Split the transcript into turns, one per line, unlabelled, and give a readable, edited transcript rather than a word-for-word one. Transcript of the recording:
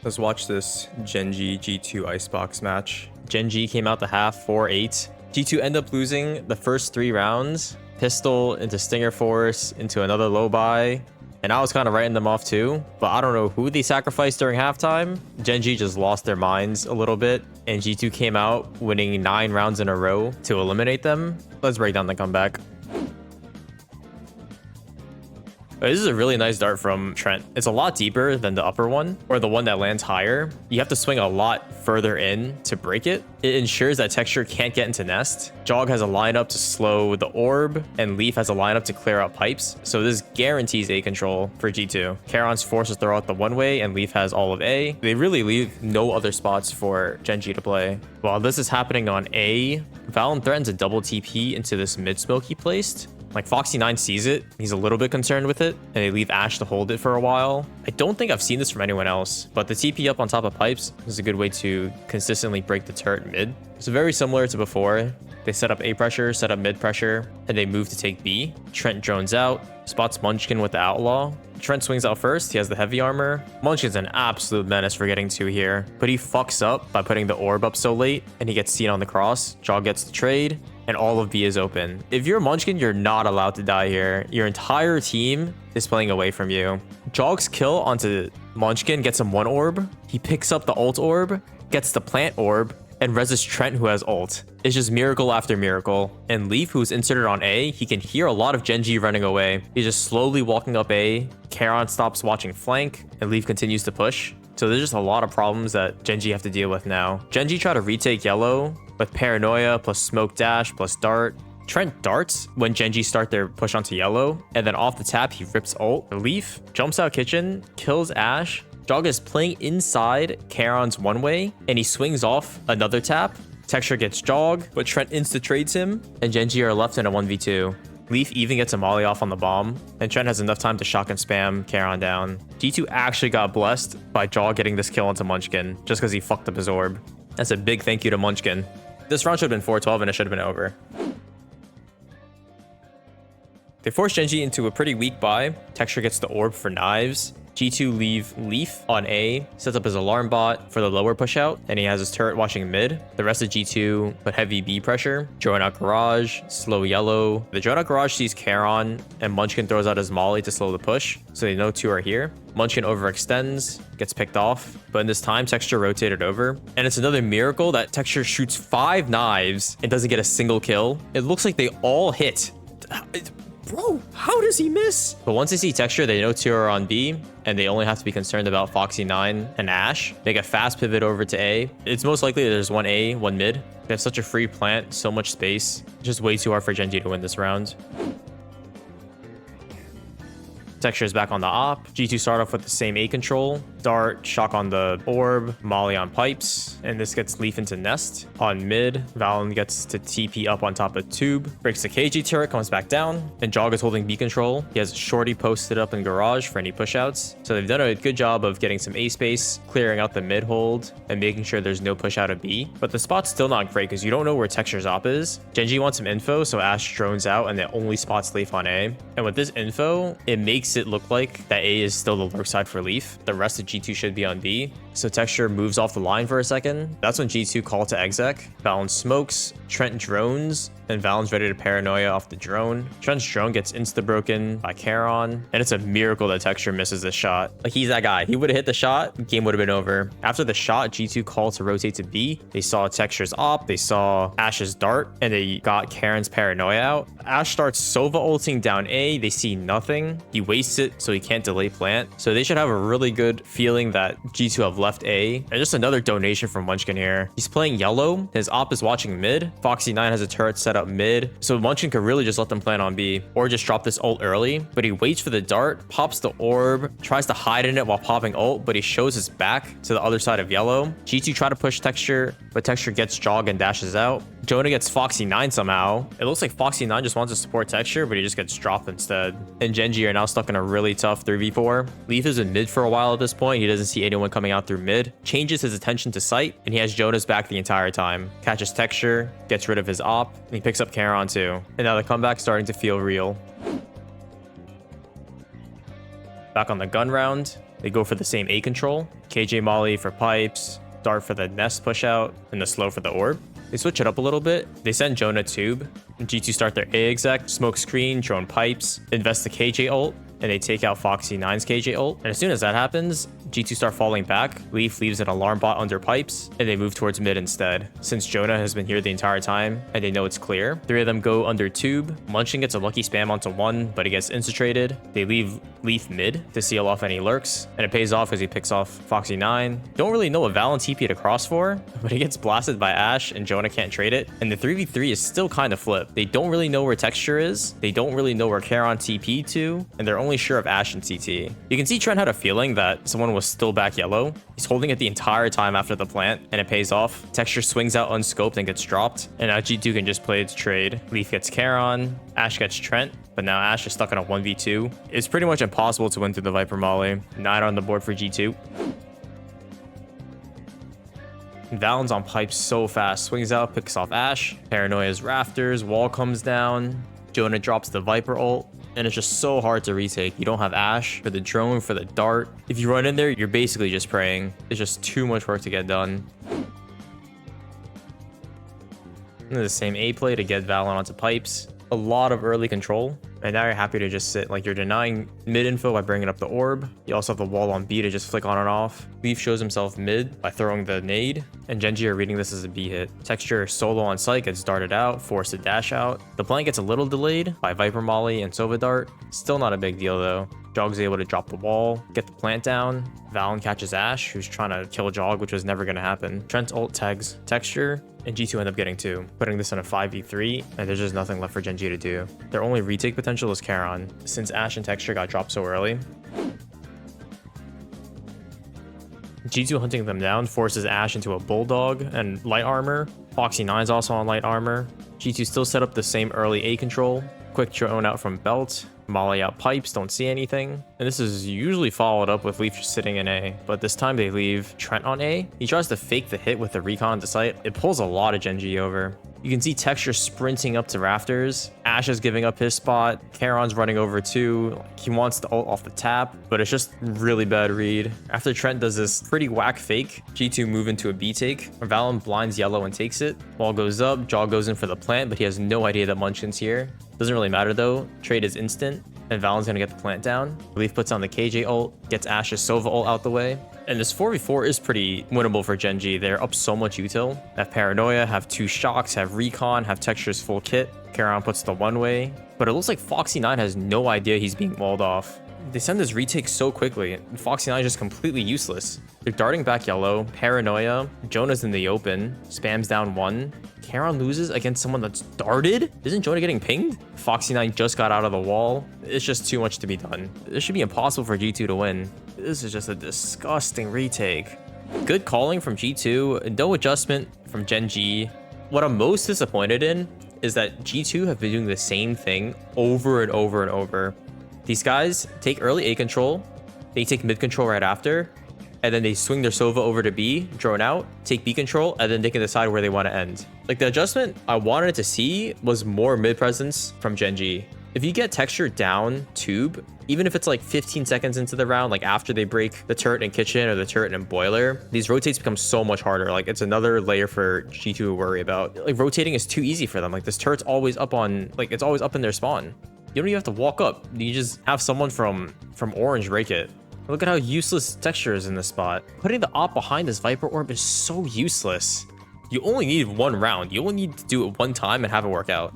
Let's watch this GenG G2 Icebox match. GenG came out the half 4-8. G2 end up losing the first 3 rounds. Pistol into Stinger Force into another low buy. And I was kind of writing them off too, but I don't know who they sacrificed during halftime. GenG just lost their minds a little bit, and G2 came out winning 9 rounds in a row to eliminate them. Let's break down the comeback. This is a really nice dart from Trent. It's a lot deeper than the upper one, or the one that lands higher. You have to swing a lot further in to break it. It ensures that Texture can't get into nest. Jog has a lineup to slow the orb, and Leaf has a lineup to clear out pipes. So this guarantees A control for G2. Charon's forced to throw out the one way, and Leaf has all of A. They really leave no other spots for GenG to play. While this is happening on A, Valen threatens a double TP into this mid smoke he placed. Like, Foxy9 sees it, he's a little bit concerned with it, and they leave Ash to hold it for a while. I don't think I've seen this from anyone else, but the TP up on top of pipes is a good way to consistently break the turret mid. It's very similar to before. They set up A pressure, set up mid pressure, and they move to take B. Trent drones out, spots Munchkin with the Outlaw. Trent swings out first, he has the heavy armor. Munchkin's an absolute menace for getting 2 here, but he fucks up by putting the orb up so late, and he gets seen on the cross. Jog gets the trade, and all of B is open. If you're Munchkin, you're not allowed to die here. Your entire team is playing away from you. Jog's kill onto Munchkin gets him 1 orb. He picks up the ult orb, gets the plant orb, and reses Trent, who has ult. It's just miracle after miracle. And Leaf, who's inserted on A, he can hear a lot of GenG running away. He's just slowly walking up A. Charon stops watching flank, and Leaf continues to push. So there's just a lot of problems that GenG have to deal with now. GenG try to retake yellow with Paranoia plus Smoke Dash plus Dart. Trent darts when GenG start their push onto yellow, and then off the tap, he rips ult. Leaf jumps out kitchen, kills Ash. Jog is playing inside Charon's one way, and he swings off another tap. Texture gets Jog, but Trent insta-trades him, and GenG are left in a 1v2. Leaf even gets a molly off on the bomb, and Trent has enough time to shotgun spam Charon down. G2 actually got blessed by Jog getting this kill onto Munchkin, just because he fucked up his orb. That's a big thank you to Munchkin. This round should have been 4-12, and it should have been over. They force GenG into a pretty weak buy. Texture gets the orb for knives. G2 leave Leaf on A, sets up his alarm bot for the lower push out, and he has his turret watching mid. The rest of G2 put heavy B pressure, drone out garage, slow yellow. The drone out garage sees Charon, and Munchkin throws out his molly to slow the push, so they know 2 are here. Munchkin overextends, gets picked off, but in this time, Texture rotated over. And it's another miracle that Texture shoots 5 knives and doesn't get a single kill. It looks like they all hit. Bro, how does he miss? But once they see Texture, they know 2 are on B, and they only have to be concerned about Foxy9 and Ash. Make a fast pivot over to A. It's most likely that there's 1 A, 1 mid. They have such a free plant, so much space. Just way too hard for GenG to win this round. Texture is back on the op. G2 start off with the same A control. Dart, shock on the orb, molly on pipes, and this gets Leaf into nest. On mid, Valen gets to TP up on top of tube, breaks the KG turret, comes back down, and Jog is holding B control. He has Shorty posted up in garage for any pushouts. So they've done a good job of getting some A space, clearing out the mid hold, and making sure there's no push out of B. But the spot's still not great because you don't know where Texture's op is. GenG wants some info, so Ash drones out and it only spots Leaf on A. And with this info, it makes it look like that A is still the lurk side for Leaf. The rest of G2 should be on B. So Texture moves off the line for a second. That's when G2 call to exec. Valen smokes, Trent drones, and Valen's ready to paranoia off the drone. Trent's drone gets insta-broken by Charon, and it's a miracle that Texture misses this shot. Like, he's that guy. He would have hit the shot, game would have been over. After the shot, G2 called to rotate to B. They saw Texture's op, they saw Ash's dart, and they got Karen's paranoia out. Ash starts Sova ulting down A. They see nothing. He wastes it, so he can't delay plant. So they should have a really good feeling that G2 have left A. And just another donation from Munchkin here. He's playing yellow. His op is watching mid. Foxy9 has a turret set up mid. So Munchkin could really just let them plant on B or just drop this ult early. But he waits for the dart, pops the orb, tries to hide in it while popping ult, but he shows his back to the other side of yellow. G2 try to push Texture, but Texture gets Jog and dashes out. Jonah gets Foxy9 somehow. It looks like Foxy9 just wants to support Texture, but he just gets dropped instead. And GenG are now stuck in a really tough 3v4. Leaf is in mid for a while at this point. He doesn't see anyone coming out through mid. Changes his attention to sight, and he has Jonah's back the entire time. Catches Texture, gets rid of his op, and he picks up Charon too. And now the comeback's starting to feel real. Back on the gun round. They go for the same A control, KJ Molly for pipes, Dart for the nest push out, and the slow for the orb. They switch it up a little bit. They send Jonah tube. G2 start their A exec, smoke screen, drone pipes, invest the KJ ult, and they take out Foxy 9's KJ ult. And as soon as that happens, G2 start falling back. Leaf leaves an alarm bot under pipes, and they move towards mid instead. Since Jonah has been here the entire time, and they know it's clear, 3 of them go under tube. Munchkin gets a lucky spam onto 1, but he gets insta-traded. They leave Leaf mid to seal off any lurks, and it pays off because he picks off Foxy 9. Don't really know what Valen TP'd across for, but he gets blasted by Ashe, and Jonah can't trade it. And the 3v3 is still kind of flipped. They don't really know where Texture is. They don't really know where Charon TP to, and they're only sure of Ashe and CT. You can see Trent had a feeling that someone was still back yellow. He's holding it the entire time after the plant, and it pays off. Texture swings out unscoped and gets dropped, and now G2 can just play its trade. Leaf gets Charon, Ashe gets Trent, but now Ashe is stuck on a 1v2. It's pretty much impossible to win through the Viper Molly. 9 on the board for G2. Valen's on pipes so fast. Swings out, picks off Ashe. Paranoia's rafters, wall comes down. Jonah drops the Viper ult. And it's just so hard to retake. You don't have Ashe for the drone, for the dart. If you run in there, you're basically just praying. It's just too much work to get done. And the same A play to get Valen onto pipes. A lot of early control. And now you're happy to just sit. Like, you're denying mid info by bringing up the orb. You also have the wall on B to just flick on and off. Leaf shows himself mid by throwing the nade. And GenG are reading this as a B hit. Texture solo on site gets darted out, forced to dash out. The plant gets a little delayed by Viper Molly and Sova Dart. Still not a big deal though. Jog's able to drop the wall, get the plant down. Valen catches Ashe, who's trying to kill Jog, which was never going to happen. Trent ult tags Texture, and G2 end up getting 2, putting this in a 5v3, and there's just nothing left for GenG to do. Their only retake potential is Charon, since Ashe and Texture got dropped so early. G2 hunting them down forces Ashe into a Bulldog and light armor. Foxy 9's also on light armor. G2 still set up the same early A control. Quick drone out from Belt. Molly out pipes, don't see anything. And this is usually followed up with Leaf just sitting in A, but this time they leave Trent on A. He tries to fake the hit with the recon to site. It pulls a lot of GenG over. You can see Texture sprinting up to rafters. Ashe is giving up his spot. Charon's running over too. He wants the ult off the tap, but it's just really bad read. After Trent does this pretty whack fake, G2 move into a B take. Valen blinds yellow and takes it. Wall goes up, Jaw goes in for the plant, but he has no idea that Munchkin's here. Doesn't really matter though. Trade is instant, and Valen's gonna get the plant down. Leaf puts on the KJ ult, gets Ashe's Sova ult out the way. And this 4v4 is pretty winnable for GenG. They're up so much util. Have Paranoia, have 2 shocks, have Recon, have Texture's full kit. Charon puts the one-way. But it looks like Foxy 9 has no idea he's being walled off. They send this retake so quickly, and Foxy 9 is just completely useless. They're darting back yellow, Paranoia, Jonah's in the open, spams down 1. Charon loses against someone that's darted? Isn't Jonah getting pinged? Foxy 9 just got out of the wall. It's just too much to be done. This should be impossible for G2 to win. This is just a disgusting retake. Good calling from G2, no adjustment from GenG. What I'm most disappointed in is that G2 have been doing the same thing over and over and over. These guys take early A control, they take mid control right after, and then they swing their Sova over to B, drone out, take B control, and then they can decide where they want to end. Like, the adjustment I wanted to see was more mid presence from GenG. If you get Texture down tube, even if it's like 15 seconds into the round, like after they break the turret and kitchen or the turret and boiler, these rotates become so much harder. Like, it's another layer for G2 to worry about. Like, rotating is too easy for them. Like, this turret's always up on, like, it's always up in their spawn. You don't even have to walk up. You just have someone from orange break it. Look at how useless Texture is in this spot. Putting the op behind this Viper Orb is so useless. You only need 1 round. You only need to do it 1 time and have it work out.